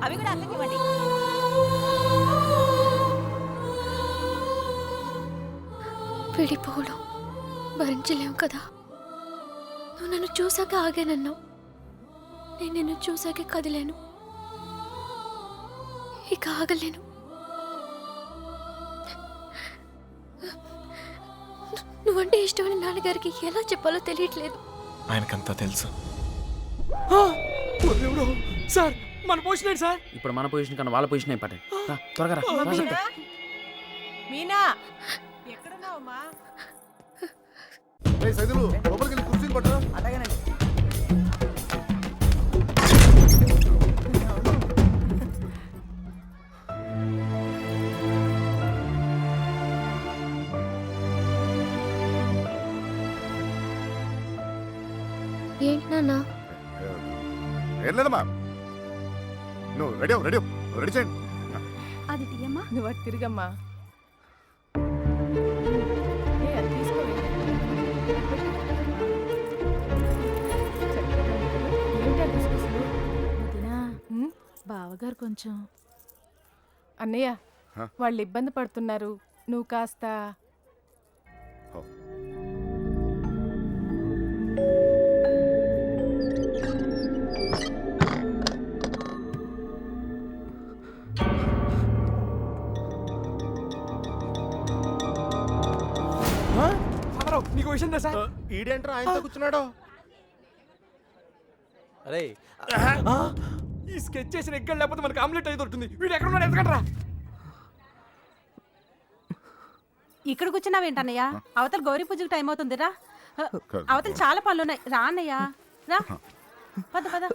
అవి కూడా అక్కకి ఇవ్వండి. విడిపోవడం భరించలేవు కదా. నువ్వు నన్ను చూసాక ఆగానన్నావు, నేను నిన్ను చూసాకే కదిలేను. ఇక ఆగలేను. నువ్వంటే ఇష్టమని నాన్నగారికి ఎలా చెప్పాలో తెలియట్లేదు. ఆయనకంతా తెలుసు. సార్ మన పొజిషన్ ఏంటి సార్? ఇప్పుడు మన పొజిషన్ కన్నా వాళ్ళ పొజిషన్ ఇంపార్టెంట్. త్వరగా రా. మీనా మీనా ఎక్కడున్నావమ్మా? సైదులు లోపలికి వెళ్ళి కుర్చీలు పట్టరా. అలాగేనండి. ఏంటి నాన్న? ఏం లేదమ్మా, నువ్వు రెడీ రెడీ చేయండి. అది తీయమ్మా. నువ్వు అటు తిరిగమ్మా. అది తీసుకోవే. ఏంటి ఆ గుసగుసలు? బావగారు కొంచెం అన్నయ్య హ? వాళ్ళు ఇబ్బంది పడుతున్నారు, నువ్వు కాస్త నీకు విషయం తెలుసా? ఈడేంట్రా ఆయనతో కూర్చున్నాడు? అరే ఈ స్కెచ్ చేసిన ఎక్కడ లేకపోతే మనకి ఆమ్లెట్ అయితే దొరుకుతుంది. వీడు ఎక్కడ ఉన్నాడు? ఎందుకంటారా? ఇక్కడ కూర్చున్నావేంటన్నయ్య? అవతల గౌరీ పూజకు టైం అవుతుందిరా. అవతల చాలా పనులున్నాయి. రా అన్నయ్య, రా. పద పద.